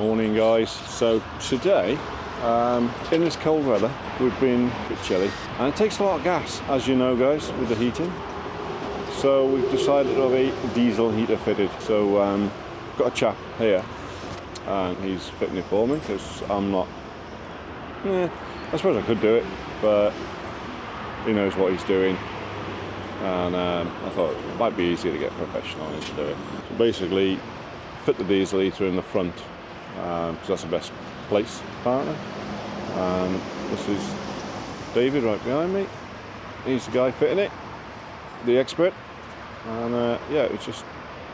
Morning guys. So today, in this cold weather, we've been a bit chilly and it takes a lot of gas, as you know guys, with the heating. So we've decided to have a diesel heater fitted. So got a chap here and he's fitting it for me because I'm not, I suppose I could do it, but he knows what he's doing. And I thought it might be easier to get a professional in to do it. So basically, fit the diesel heater in the front, because that's the best place apparently. This is David right behind me. He's the guy fitting it, the expert. And yeah, it's just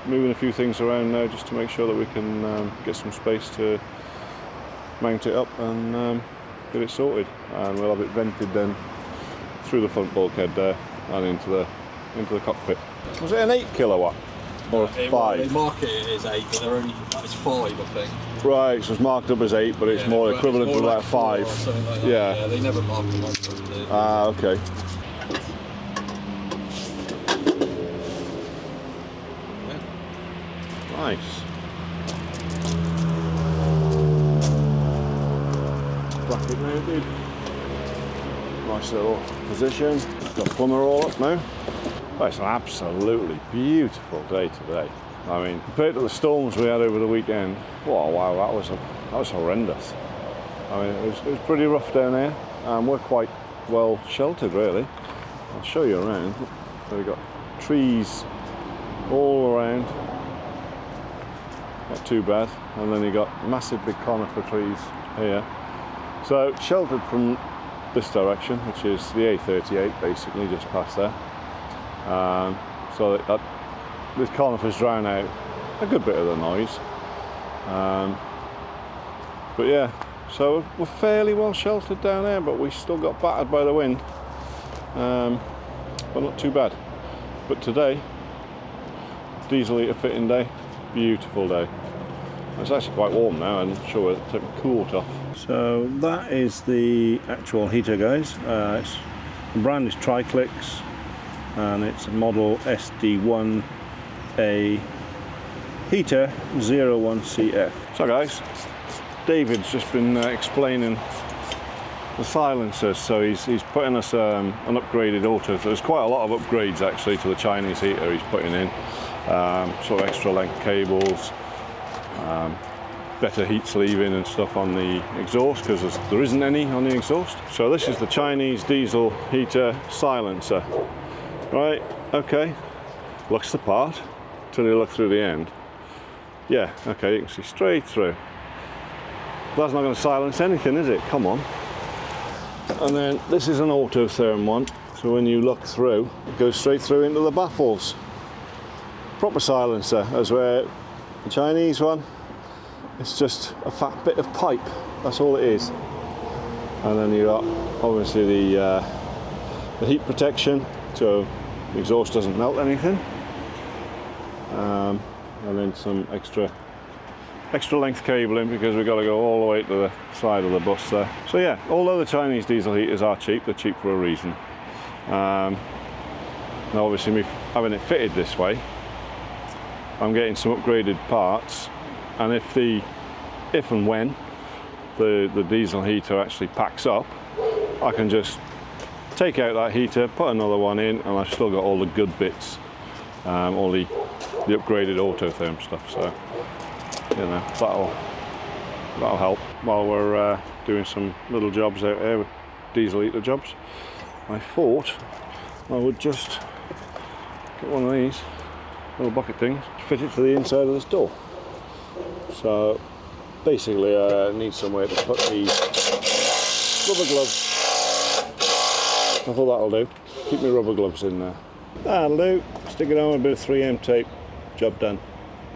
moving a few things around now just to make sure that we can get some space to mount it up and get it sorted. And we'll have it vented then through the front bulkhead there and into the cockpit. Was it an 8 kilowatt or a 5? They market it as 8, but it's 5, I think. Right, so it's marked up as 8, but it's more equivalent to like 5. Or something like that. Yeah, they never mark them like that. Ah, okay. Nice. Bracket mounted. Nice little position. Got plumber all up now. Well, it's an absolutely beautiful day today. I mean, compared to the storms we had over the weekend, oh wow, that was horrendous. I mean, it was pretty rough down here, and we're quite well sheltered really. I'll show you around. So we've got trees all around, not too bad, and then you've got massive big conifer trees here. So sheltered from this direction, which is the A38 basically, just past there. So that these conifers drown out a good bit of the noise. But yeah, so we're fairly well sheltered down there, but we still got battered by the wind. But not too bad. But today, diesel heater fitting day, beautiful day. It's actually quite warm now, and I'm sure we'll take the cool off. So that is the actual heater, guys. The brand is Triclix, and it's a model SD1A heater 01CF. So guys, David's just been explaining the silencers. So he's putting us an upgraded auto. There's quite a lot of upgrades actually to the Chinese heater he's putting in. Sort of extra length cables, better heat sleeving and stuff on the exhaust, because there isn't any on the exhaust. So this is the Chinese diesel heater silencer. Right, okay, looks the part till you look through the end. Yeah, okay, you can see straight through. That's not going to silence anything, is it? Come on. And then this is an autotherm one, so when you look through, it goes straight through into the baffles. Proper silencer, as where the Chinese one, it's just a fat bit of pipe, that's all it is. And then you got obviously the heat protection, so the exhaust doesn't melt anything. And then some extra length cabling, because we've got to go all the way to the side of the bus there. So yeah, although the Chinese diesel heaters are cheap, they're cheap for a reason. Now obviously me having it fitted this way, I'm getting some upgraded parts, and if and when the diesel heater actually packs up, I can just take out that heater, put another one in, and I've still got all the good bits, all the upgraded autotherm stuff. So you know, that'll help while we're doing some little jobs out here with diesel heater jobs. I thought I would just get one of these little bucket things, fit it to the inside of this door. So basically I need somewhere to put these rubber gloves. I thought that'll do. Keep my rubber gloves in there. That'll do. Stick it on with a bit of 3M tape. Job done.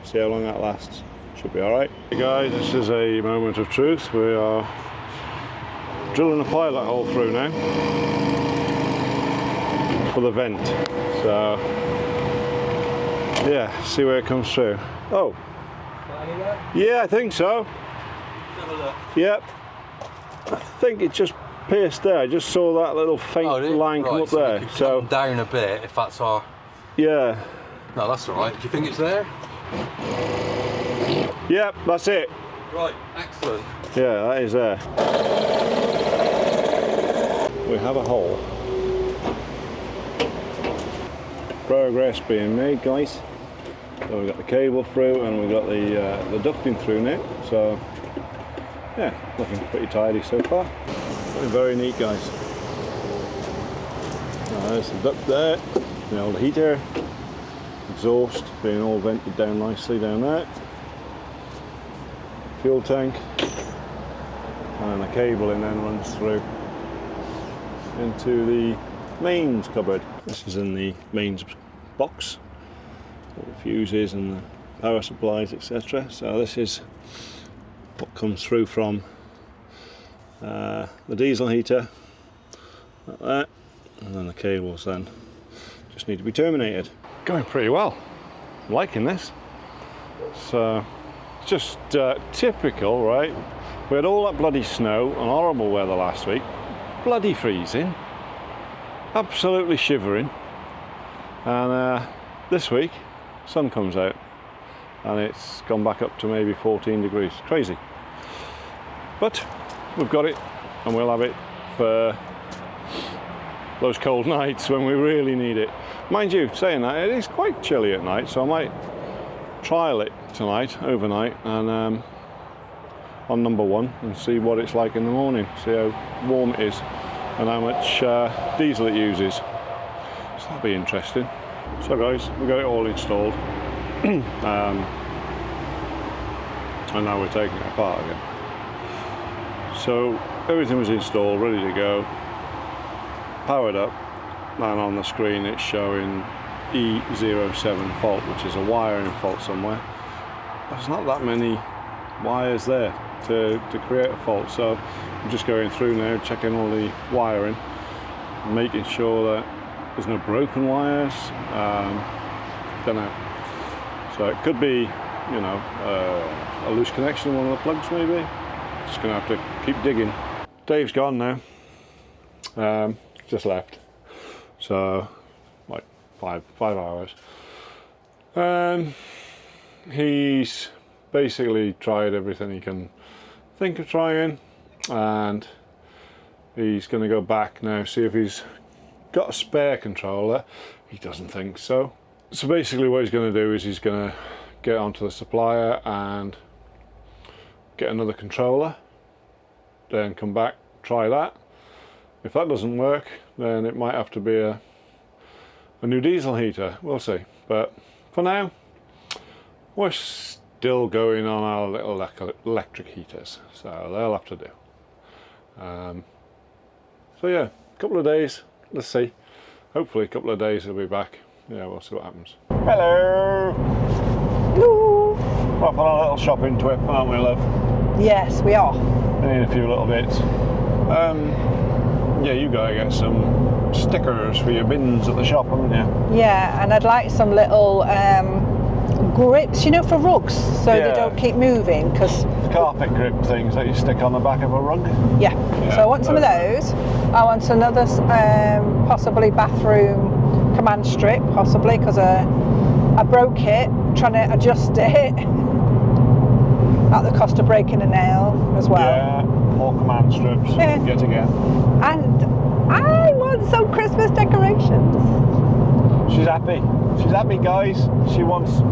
See how long that lasts. Should be alright. Hey guys, this is a moment of truth. We are drilling a pilot hole through now for the vent. So yeah, see where it comes through. Oh, yeah, I think so. Have a look. Yep, I think it just pierced there. I just saw that little faint line come up there. So down a bit, if that's our. Yeah. No, that's all right. Do you think it's there? Yep, that's it. Right, excellent. Yeah, that is there. We have a hole. Progress being made, guys. So we've got the cable through and we've got the ducting through now. So yeah, looking pretty tidy so far. Looking very neat, guys. There's the duct there, the old heater, exhaust being all vented down nicely down there. Fuel tank, and the cabling then runs through into the mains cupboard. This is in the mains box, all the fuses and the power supplies, etc. So this is what comes through from the diesel heater, like that, and then the cables then just need to be terminated. Going pretty well. I'm liking this. So it's just typical, right? We had all that bloody snow and horrible weather last week, bloody freezing, absolutely shivering, and this week sun comes out and it's gone back up to maybe 14 degrees. Crazy. But we've got it and we'll have it for those cold nights when we really need it. Mind you, saying that, it is quite chilly at night, so I might trial it tonight, overnight, and on number 1 and see what it's like in the morning, see how warm it is and how much diesel it uses. So that'll be interesting. So guys, we got it all installed and now we're taking it apart again. So everything was installed, ready to go, powered up, and on the screen it's showing E07 fault, which is a wiring fault somewhere. There's not that many wires there to create a fault, so I'm just going through now, checking all the wiring, making sure that there's no broken wires. Don't know. So it could be, you know, a loose connection in one of the plugs maybe. Just gonna have to keep digging. Dave's gone now. Just left. So like five hours. He's basically tried everything he can think of trying, and he's going to go back now, see if he's got a spare controller. He doesn't think so. So basically what he's going to do is he's going to get onto the supplier and get another controller, then come back, try that. If that doesn't work, then it might have to be a new diesel heater. We'll see. But for now, we're still going on our little electric heaters, so they'll have to do. So yeah, a couple of days, let's see. Hopefully a couple of days he'll be back. Yeah, we'll see what happens. Hello! Hello! We're off on a little shopping trip, aren't we, love? Yes, we are. We need a few little bits. Yeah, you gotta get some stickers for your bins at the shop, haven't you? Yeah, and I'd like some little grips, you know, for rugs, so Yeah. they don't keep moving, because... Carpet grip things that you stick on the back of a rug. Yeah, so I want some of those. I want another, possibly bathroom command strip, possibly, because I broke it, trying to adjust it, at the cost of breaking a nail as well. Yeah, more command strips, Yeah. yet again. And I want some Christmas decorations. She's happy. She's happy, guys. She wants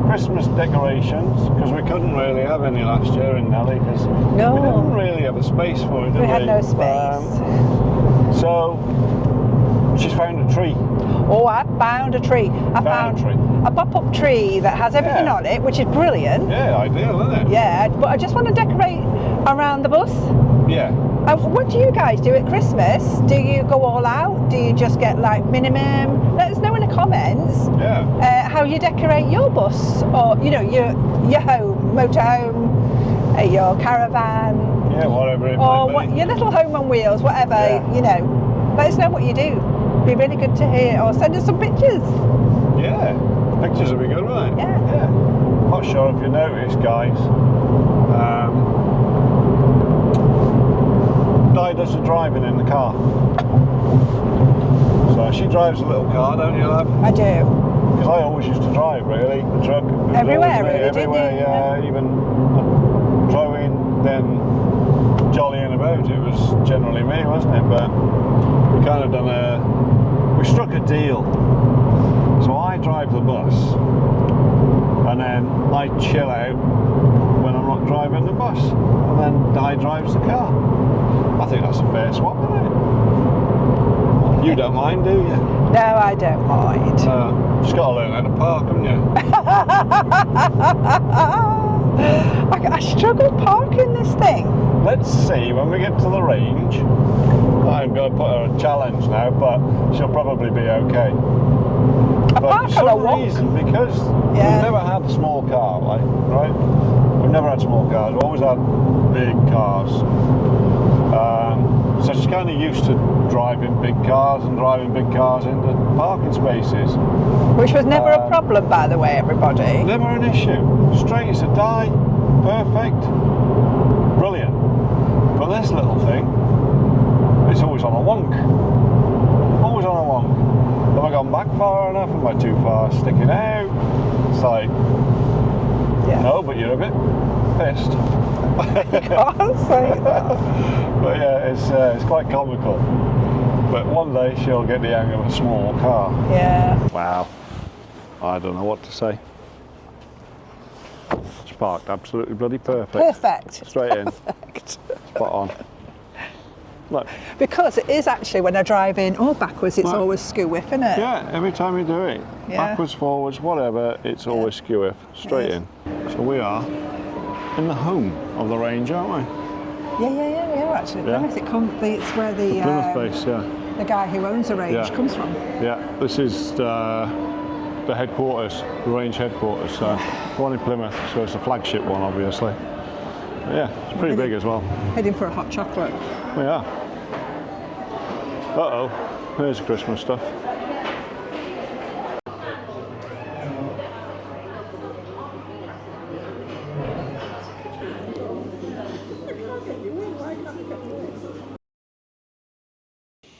Christmas decorations, because we couldn't really have any last year in Nelly, because we didn't really have a space for it, did we? We had no space. So she's found a tree. Oh, I found a tree. I found a tree. a pop-up tree that has everything Yeah. on it, which is brilliant. Yeah, ideal, isn't it? Yeah, but I just want to decorate around the bus. Yeah. What do you guys do at Christmas? Do you go all out? Do you just get like minimum? Let us know in the comments. Yeah. How you decorate your bus, or you know, your home, motorhome, your caravan. Yeah, whatever it Or might be. your little home on wheels, whatever. Yeah. You know, let us know what you do. Be really good to hear, or send us some pictures. Yeah. Pictures will be good, won't it? Yeah. Yeah. Not sure if you noticed, guys. Di does the driving in the car. So she drives a little car, don't you, love? I do. Because I always used to drive, really, the truck. It was Everywhere, always me, really, didn't everywhere, you? yeah. Even I drove then jollying about, it was generally me, wasn't it? But we kind of we struck a deal. So I drive the bus, and then I chill out when I'm not driving the bus, and then Di drives the car. I think that's a fair swap, isn't it? You don't mind, do you? No, I don't mind. Just got to learn how to park, haven't you? I struggle parking this thing. Let's see when we get to the range. I'm going to put her a challenge now, but she'll probably be okay. But for some reason, because we've never had a small car, like, right? We've never had small cars. We've always had big cars. So she's kind of used to driving big cars and driving big cars into parking spaces. Which was never a problem, by the way, everybody. Never an issue. Straight as a die. Perfect. Brilliant. But this little thing, it's always on a wonk. Always on a wonk. Have I gone back far enough? Am I too far sticking out? It's like, no, but you're a bit pissed. You can't say that. But yeah, it's quite comical. But one day she'll get the hang of a small car. Yeah. Wow. I don't know what to say. It's parked absolutely bloody perfect. Perfect. Straight in. Perfect. Spot on. Look. Because it is actually, when I drive in or backwards, it's always skew whiff, isn't it? Yeah, every time you do it, backwards, forwards, whatever, it's always skew whiff. Straight in. So we are in the home of the range, aren't we? Yeah, we are actually. Plymouth. It's where the Plymouth base, the guy who owns the range comes from. Yeah, this is the headquarters, the range headquarters. So one in Plymouth, so it's a flagship one, obviously. But yeah, it's pretty big as well. Heading for a hot chocolate. We are. Uh-oh, here's Christmas stuff.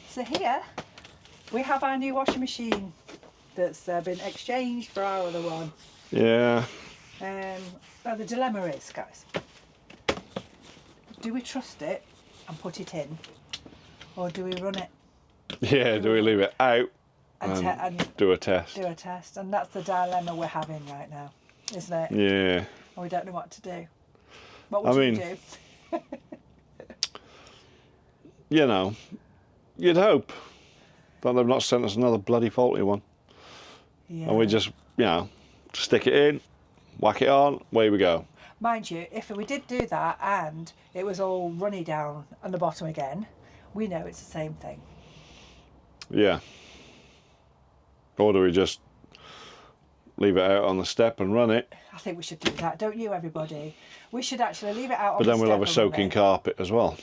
So here we have our new washing machine that's been exchanged for our other one. Yeah. But the dilemma is, guys, do we trust it and put it in, or do we run it? Yeah, do we leave it out and do a test? Do a test, and that's the dilemma we're having right now, isn't it? Yeah. And we don't know what to do. What would you do? You know, you'd hope that they've not sent us another bloody faulty one. Yeah. And we just, stick it in, whack it on, away we go. Mind you, if we did do that and it was all runny down on the bottom again, we know it's the same thing. Yeah. Or do we just leave it out on the step and run it? I think we should do that, don't you, everybody? We should actually leave it out on but the then step. we'll have a soaking carpet as well.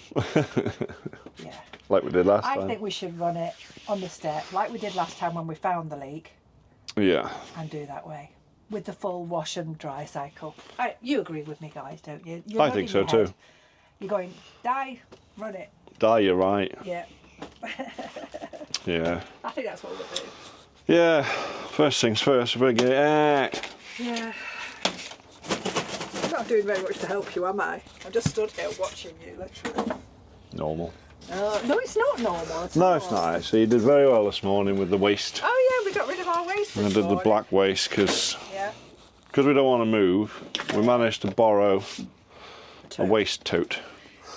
Yeah. Like we did last time. I think we should run it on the step, like we did last time when we found the leak. Yeah. And do that way, with the full wash and dry cycle. You agree with me, guys, don't you? I think so too. You're going, Di, run it. Di, you're right. Yeah. Yeah. I think that's what we'll do. Yeah. First things first, we're going to get it. Yeah. I'm not doing very much to help you, am I? I'm just stood here watching you, literally. Normal. No, it's not normal. It's not actually. You did very well this morning with the waste. Oh yeah, we got rid of our waste. I did the black waste because we don't want to move. We managed to borrow a waste tote.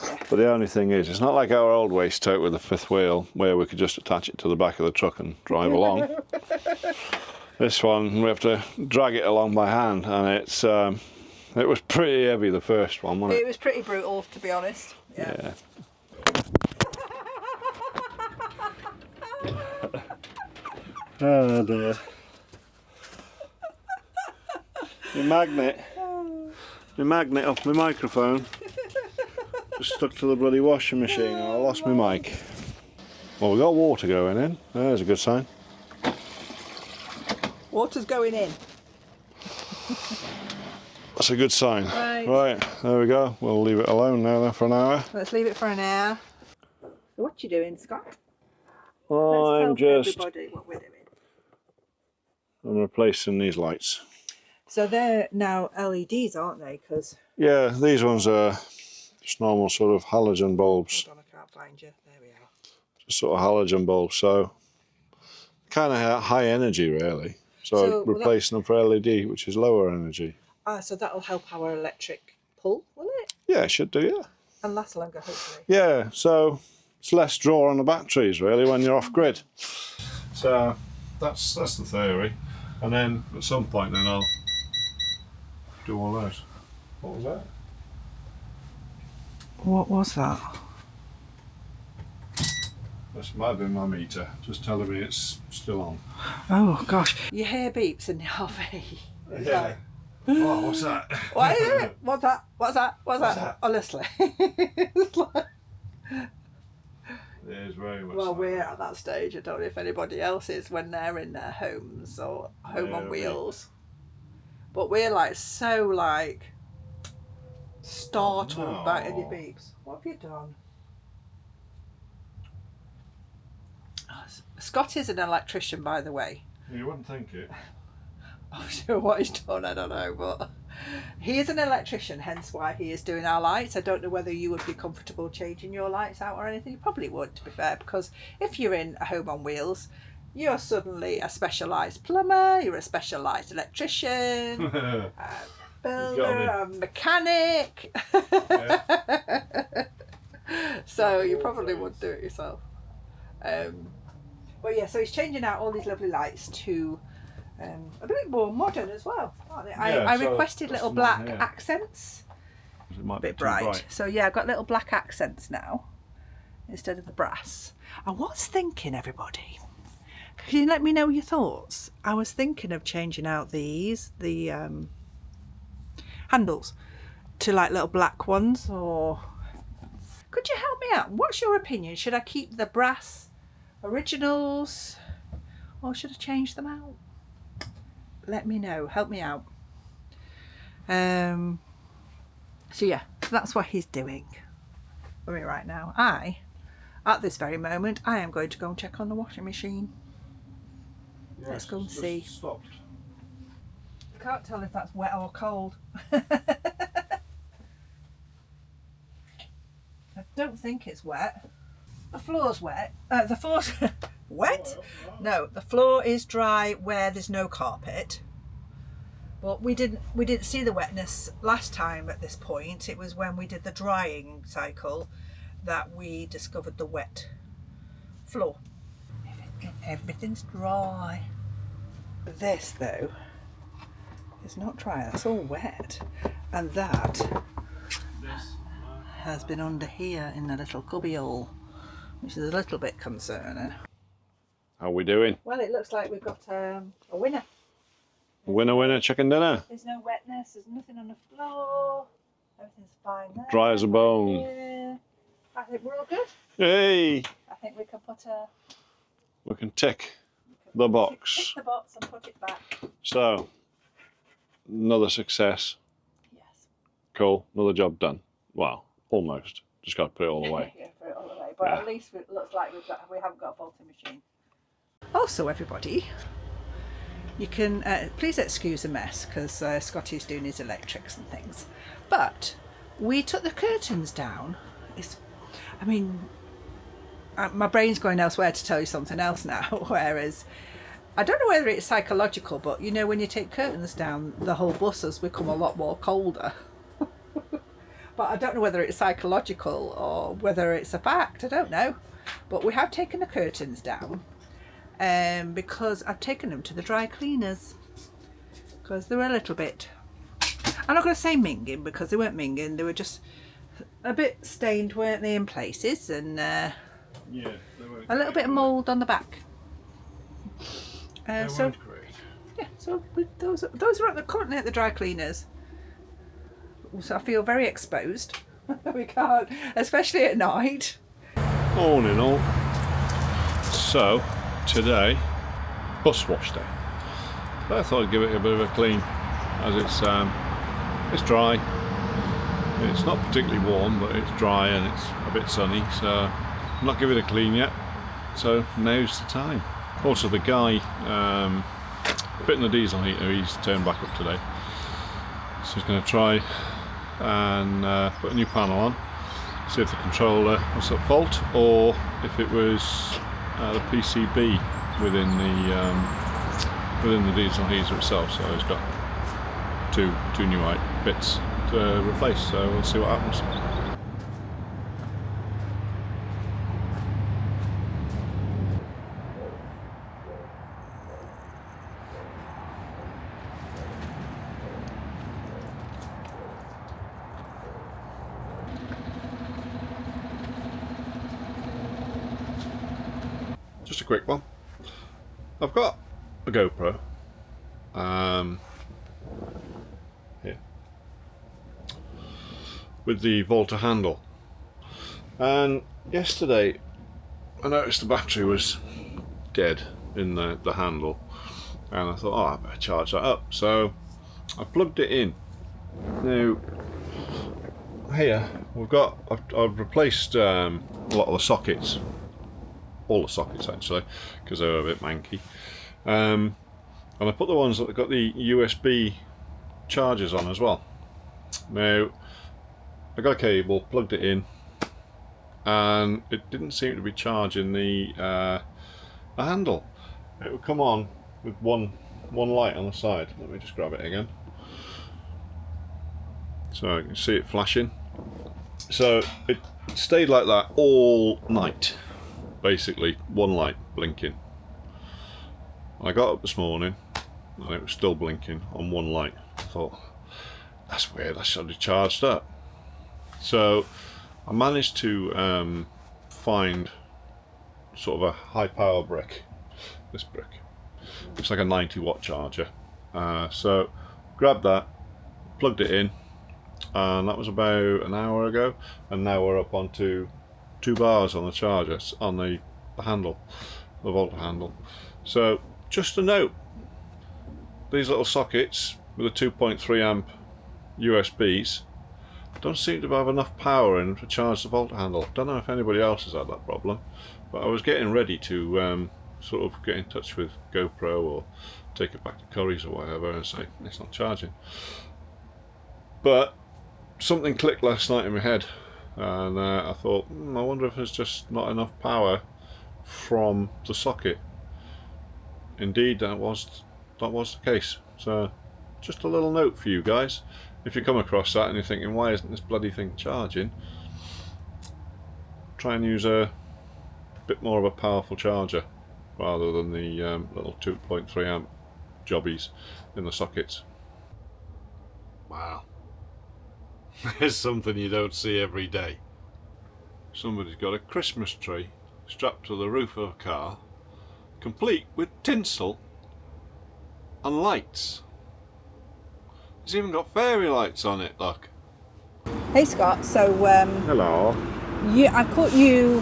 Yeah. But the only thing is, it's not like our old waste tote with the fifth wheel where we could just attach it to the back of the truck and drive along. This one, we have to drag it along by hand, and it's it was pretty heavy, the first one, wasn't it? It was pretty brutal, to be honest. Yeah. Oh dear. My magnet off my microphone just stuck to the bloody washing machine and I lost my mic. Well, we've got water going in. There's a good sign. Water's going in. That's a good sign. Right, there we go. We'll leave it alone now then for an hour. Let's leave it for an hour. What you doing, Scott? I'm just... everybody what we're doing. I'm replacing these lights. So they're now LEDs, aren't they? Because yeah, these ones are Just normal sort of halogen bulbs. Hold on, I can't find you. There we are. Just sort of halogen bulbs. So kind of high energy really. So replacing them for LED, which is lower energy. So that'll help our electric pull, will it? Yeah, it should do, yeah. And last longer, hopefully. Yeah, so it's less draw on the batteries really when you're off grid. So that's the theory. And then at some point then I'll do all those. What was that? What was that? This might be my meter, just telling me it's still on. Oh gosh. You hear beeps in the RV. Yeah. Oh, what's that? What is it? What's that? What's that? What's that? Honestly. It's like... It is very much. Well, like we're that. at that stage. I don't know if anybody else is when they're in their homes or home on wheels. But we're like so like startled by any beeps. What have you done? Scott is an electrician, by the way. You wouldn't think it. I'm sure what he's done, I don't know, but he is an electrician, hence why he is doing our lights. I don't know whether you would be comfortable changing your lights out or anything. You probably would, to be fair, because if you're in a home on wheels, you're suddenly a specialised plumber, you're a specialised electrician, a builder, a mechanic. So you probably would do it yourself. But yeah, so he's changing out all these lovely lights to a bit more modern as well, aren't they? I requested little black accents. It might A bit bright. So yeah, I've got little black accents now instead of the brass. I was thinking, everybody, can you let me know your thoughts? I was thinking of changing out the handles to like little black ones, or could you help me out? What's your opinion? Should I keep the brass originals or should I change them out? Let me know, help me out. So yeah, that's what he's doing for me right now. At this very moment, I am going to go and check on the washing machine. Yes, let's go and see. Stopped. I can't tell if that's wet or cold. I don't think it's wet. The floor's wet. The floor's wet? No, the floor is dry where there's no carpet. But we didn't see the wetness last time at this point. It was when we did the drying cycle that we discovered the wet floor. Everything's dry. This though is not dry. That's all wet, and that has been under here in the little cubbyhole, which is a little bit concerning. How are we doing? Well, it looks like we've got a winner. Winner, chicken dinner. There's no wetness, there's nothing on the floor, everything's fine there. Dry as a bone. Yeah. I think we're all good. Hey! I think we can We can tick the box. tick the box and put it back. So, another success. Yes. Cool. Another job done. Well, almost. Just got to put it all away. Yeah, put it all away. But Yeah. at least it looks like we haven't got a faulty machine. Also, everybody, you can please excuse the mess because Scotty's doing his electrics and things. But we took the curtains down. My brain's going elsewhere to tell you something else now. Whereas I don't know whether it's psychological, but you know, when you take curtains down, the whole bus has become a lot more colder. But I don't know whether it's psychological or whether it's a fact. I don't know. But we have taken the curtains down because I've taken them to the dry cleaners because they were a little bit, I'm not going to say minging because they weren't minging, they were just a bit stained, weren't they, in places, and Yeah, they weren't a little bit of mould on the back. They So weren't great. yeah, so those are currently at the dry cleaners. So I feel very exposed. We can't, especially at night. All in all, so today, bus wash day. But I thought I'd give it a bit of a clean, as it's dry. It's not particularly warm, but it's dry and it's a bit sunny, so I'm not giving it a clean yet. So now's the time. Also, the guy fitting the diesel heater, he's turned back up today. So he's going to try and put a new panel on. see if the controller was at fault or if it was the PCB within the diesel heater itself. So it's got two new white bits to replace, so we'll see what happens. Just a quick one. I've got a GoPro here with the Volta handle, and yesterday I noticed the battery was dead in the handle, and I thought, oh, I better charge that up. So I plugged it in. Now here I've replaced a lot of the sockets, all the sockets actually, because they were a bit manky, and I put the ones that have got the USB chargers on as well. Now I got a cable, plugged it in, and it didn't seem to be charging the handle. It would come on with one light on the side. Let me just grab it again so I can see it flashing. So it stayed like that all night, basically one light blinking. I got up this morning and it was still blinking on one light. I thought, that's weird, I should have charged up. So I managed to find sort of a high power brick. This brick, it's like a 90-watt charger. So grabbed that, plugged it in, and that was about an hour ago, and now we're up onto 2 bars on the charger, on the handle, the Volta handle. So just a note, these little sockets with a 2.3 amp USBs don't seem to have enough power in to charge the Volta handle. Don't know if anybody else has had that problem, but I was getting ready to sort of get in touch with GoPro or take it back to Curry's or whatever and say it's not charging. But something clicked last night in my head, and I thought, I wonder if there's just not enough power from the socket. Indeed, that was the case. So just a little note for you guys, if you come across that and you're thinking, why isn't this bloody thing charging, try and use a bit more of a powerful charger rather than the little 2.3 amp jobbies in the sockets. Wow. There's something you don't see every day. Somebody's got a Christmas tree strapped to the roof of a car, complete with tinsel and lights. It's even got fairy lights on it, look. Hey Scott, so hello. I caught you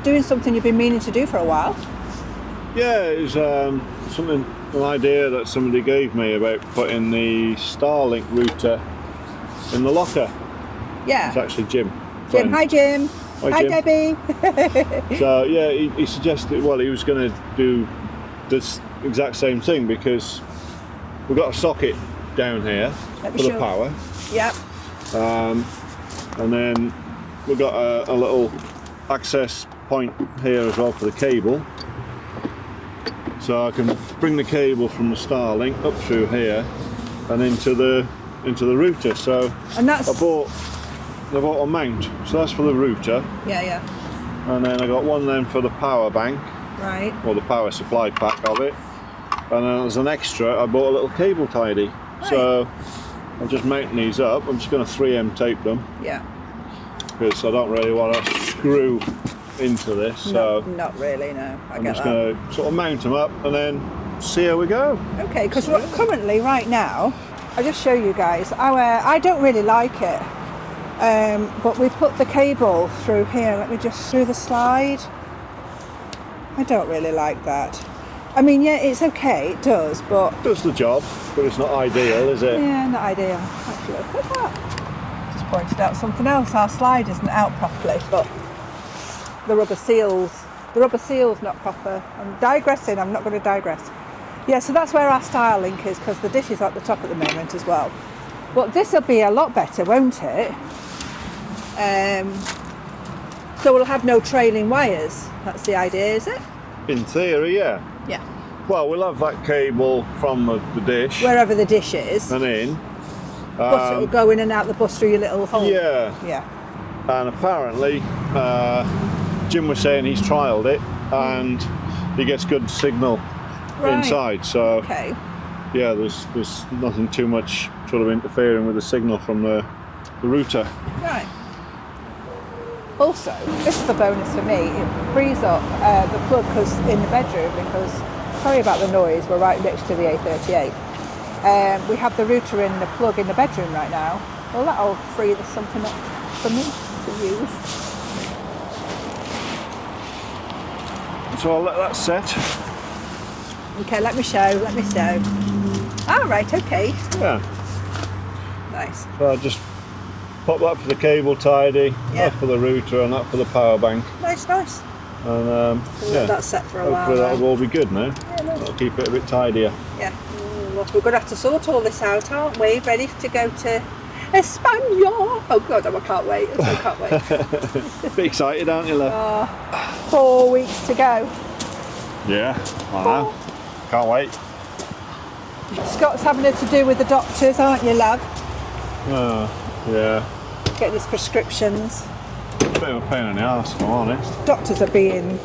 doing something you've been meaning to do for a while. Yeah, it was an idea that somebody gave me about putting the Starlink router in the locker. Yeah. It's actually Jim. Jim, hi Jim. Hi Jim. Debbie. So yeah, he suggested, well, he was going to do this exact same thing, because we've got a socket down here for the power. Yep. And then we've got a little access point here as well for the cable. So I can bring the cable from the Starlink up through here and into the router. So And that's... I bought a mount, so that's for the router. Yeah, yeah. And then I got one then for the power bank, Right. or the power supply pack of it. And then as an extra, I bought a little cable tidy. Right. So I'm just mounting these up. I'm just going to 3M tape them, Yeah. because I don't really want to screw into this. So Not really, no. I I'm get just that. going to sort of mount them up and then see how we go. Okay, because currently, right now, I'll just show you guys. I don't really like it, but we put the cable through here. Let me just through the slide. I don't really like that. I mean, yeah, it's okay, it does, but... It does the job, but it's not ideal, is it? Yeah, not ideal. Actually, look at that. Just pointed out something else. Our slide isn't out properly, but the rubber seal's not proper. I'm digressing, I'm not going to digress. Yeah, so that's where our Starlink is, because the dish is at the top at the moment as well. But this will be a lot better, won't it? So we'll have no trailing wires. That's the idea, is it? In theory, yeah. Yeah. Well, we'll have that cable from the dish Wherever the dish is. and in. Bus, it'll go in and out the bus through your little hole. Yeah. Yeah. And apparently, Jim was saying he's trialled it and he gets good signal inside. So okay. yeah, there's nothing too much sort of interfering with the signal from the router. Right. Also, this is the bonus for me. It frees up the plug in the bedroom because, sorry about the noise, we're right next to the A38. We have the router in the plug in the bedroom right now. Well, that'll free something up for me to use. So I'll let that set. Okay, let me show. Ah, right, okay. Yeah. Nice. So I'll just pop that for the cable tidy, Yeah. that for the router and that for the power bank. Nice. And We'll let that set for a while. hopefully that'll now. all be good now. Yeah, nice. That'll keep it a bit tidier. Yeah. Well, we're going to have to sort all this out, aren't we? Ready to go to España. Oh God, I can't wait. I can't wait. Bit excited, aren't you, love? 4 weeks to go. Yeah, I know. Can't wait. Scott's having it to do with the doctors, aren't you, love? Oh, yeah. Getting his prescriptions. Bit of a pain in the arse, if I'm honest. Doctors are being...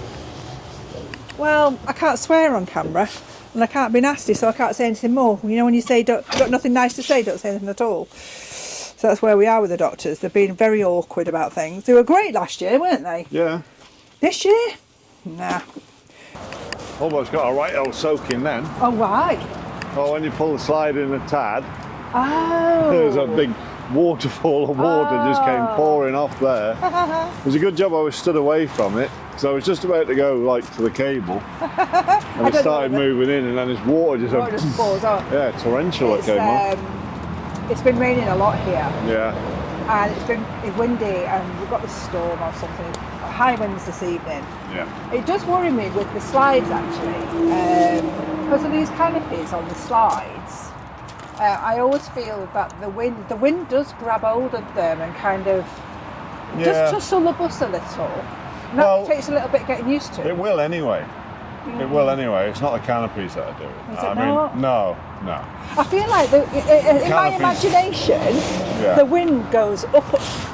Well, I can't swear on camera. And I can't be nasty, so I can't say anything more. You know when you say you've got nothing nice to say, don't say anything at all. So that's where we are with the doctors. They've been very awkward about things. They were great last year, weren't they? Yeah. This year? Nah. Almost got a right old soaking then. Oh, why? Oh, when you pull the slide in the tad, Oh. there's a big waterfall of water just came pouring off there. It was a good job I was stood away from it, because I was just about to go like to the cable, and it started moving in, and then this water just Water just pours on. yeah, torrential it came on. It's been raining a lot here, Yeah. and it's windy, and we've got the storm or something. High winds this evening. Yeah. It does worry me with the slides actually, because of these canopies on the slides. I always feel that the wind does grab hold of them and kind of just tussle the bus a little. And that takes a little bit getting used to. It will anyway. It will anyway. It's not the canopies that are doing it. Is it not? No. I feel like in my imagination, the wind goes up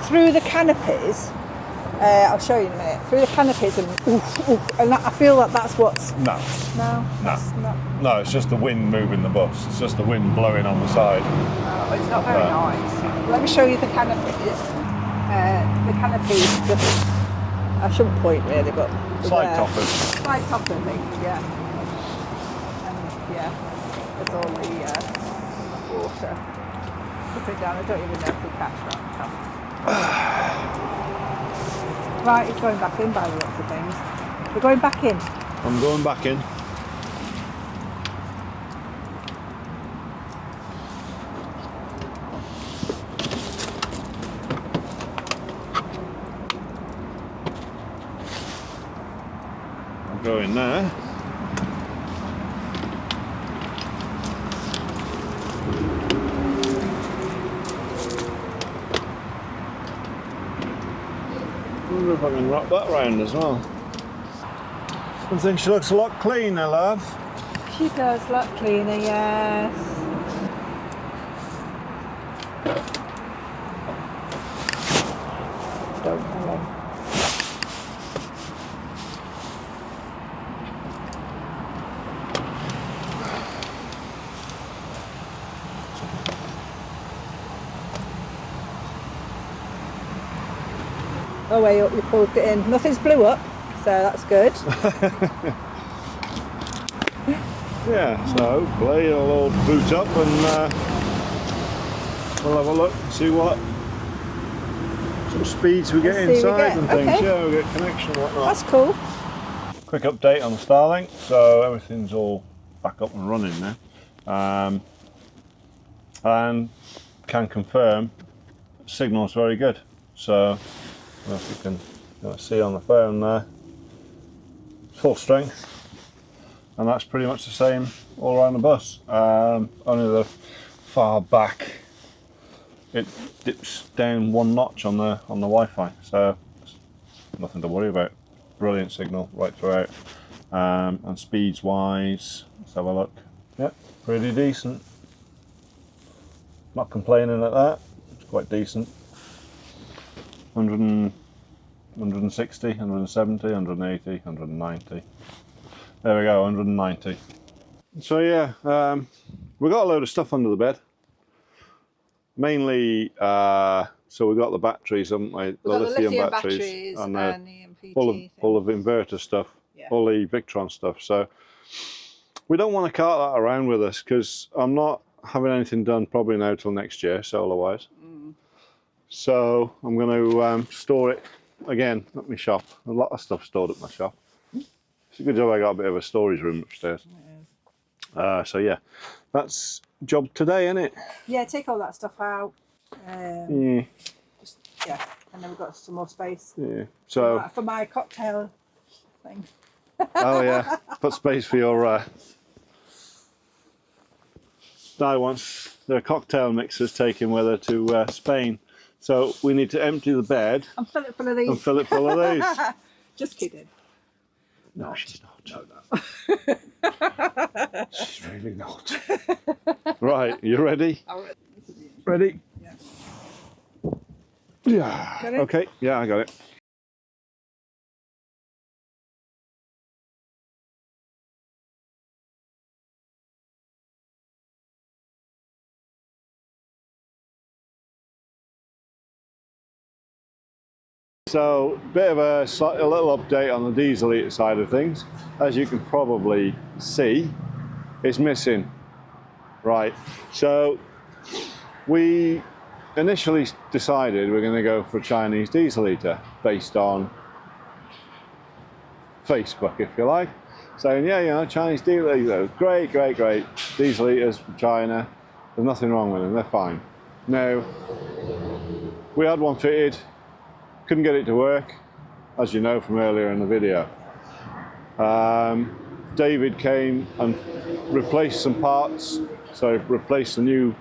through the canopies. I'll show you in a minute. Through the canopies and and I feel like that's what's... No. That's not... No, it's just the wind moving the bus. It's just the wind blowing on the side. Oh, it's not very nice. Let me show you the canopies. The canopies just... I shouldn't point really, but... Slide toppers. Slide topper things, yeah. And yeah, there's all the water. Put it down, I don't even know if we catch that. Right, it's going back in by the looks of things. We're going back in. I'm going back in. I'm going there. I wonder if I can wrap that round as well. I think she looks a lot cleaner, love. She does look cleaner, yes. Don't tell him. Oh, way up, you pulled it in. Nothing's blew up, so that's good. Yeah, so hopefully it'll all boot up and we'll have a look and see what sort of speeds we get inside and things. Okay. Yeah, we'll get connection and whatnot. That's cool. Quick update on the Starlink. So everything's all back up and running now. And can confirm signal's very good. So I don't know if you can see on the phone there, full strength. And that's pretty much the same all around the bus. Only the far back, it dips down one notch on the Wi-Fi. So nothing to worry about. Brilliant signal right throughout. And speeds wise, let's have a look. Yep, pretty decent. Not complaining at that. It's quite decent. 100, 160, 170, 180, 190. There we go, 190. So yeah, we got a load of stuff under the bed. Mainly, so we've got the batteries, haven't we? We've got the lithium batteries and the MPT full of inverter stuff, all the Victron stuff. So we don't want to cart that around with us because I'm not having anything done probably now till next year, solar-wise. So I'm going to store it again at my shop. A lot of stuff stored at my shop. It's a good job I got a bit of a storage room upstairs. So yeah, that's job today, isn't it? Yeah, take all that stuff out. Yeah. Just, yeah, and then we've got some more space. Yeah. So For my cocktail thing. oh yeah, put space for your. Di wants their cocktail mixers taken with her to Spain, so we need to empty the bed And fill it full of these. and fill it full of these. Just kidding. No, she's not. No. She's really not. Right, you ready? Ready? Yeah. Yeah. Got it? Okay. Yeah, I got it. So, bit of a little update on the diesel heater side of things. As you can probably see, it's missing. Right. So, we initially decided we're going to go for a Chinese diesel heater based on Facebook, if you like, saying, yeah, you know, Chinese diesel heaters, great, great, great. Diesel heaters from China, there's nothing wrong with them, they're fine. Now, we had one fitted. Couldn't get it to work, as you know from earlier in the video. David came and replaced some parts, so replaced the new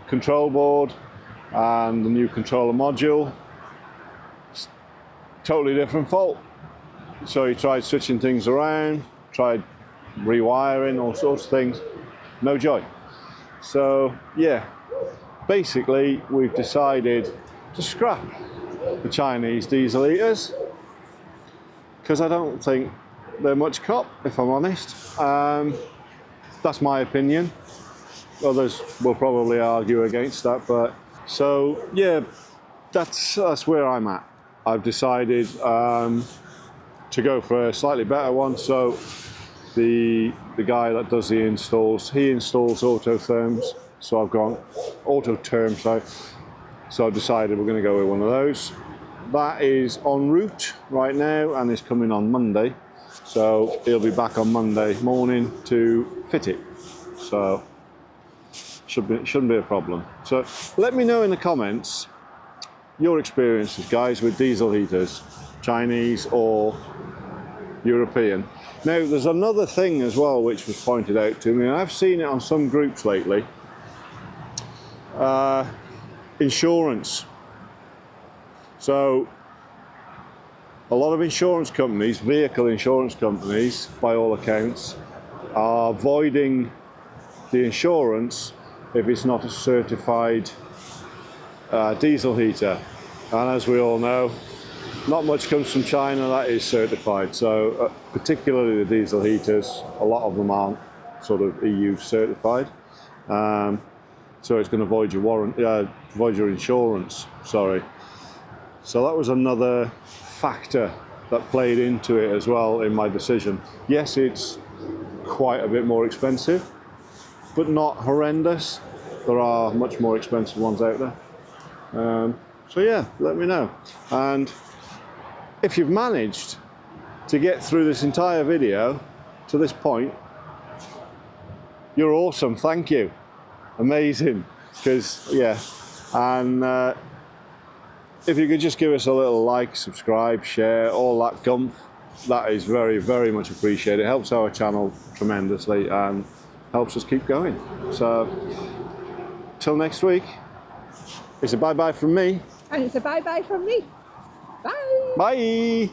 control board and the new controller module. Totally different fault. So he tried switching things around, tried rewiring, all sorts of things, no joy. So yeah, basically we've decided to scrap the Chinese diesel heaters because I don't think they're much cop, if I'm honest. That's my opinion. Others will probably argue against that, but so yeah, that's where I'm at. I've decided to go for a slightly better one. So the guy that does the installs, he installs Autotherms, so I've gone Autotherm, sorry. So I've decided we're going to go with one of those. That is en route right now and is coming on Monday. So he'll be back on Monday morning to fit it. So shouldn't be a problem. So let me know in the comments your experiences, guys, with diesel heaters, Chinese or European. Now there's another thing as well which was pointed out to me, and I've seen it on some groups lately. Insurance. So a lot of insurance companies, vehicle insurance companies, by all accounts, are voiding the insurance if it's not a certified diesel heater. And as we all know, not much comes from China that is certified. So particularly the diesel heaters, a lot of them aren't sort of EU certified. So it's going to void your warrant, void your insurance. Sorry. So that was another factor that played into it as well in my decision. Yes, it's quite a bit more expensive, but not horrendous. There are much more expensive ones out there. So yeah, let me know. And if you've managed to get through this entire video to this point, you're awesome. Thank you. Amazing. Because yeah, and if you could just give us a little like, subscribe, share, all that gumph, that is very, very much appreciated. It helps our channel tremendously and helps us keep going. So till next week, it's a bye-bye from me. And it's a bye-bye from me. Bye. Bye.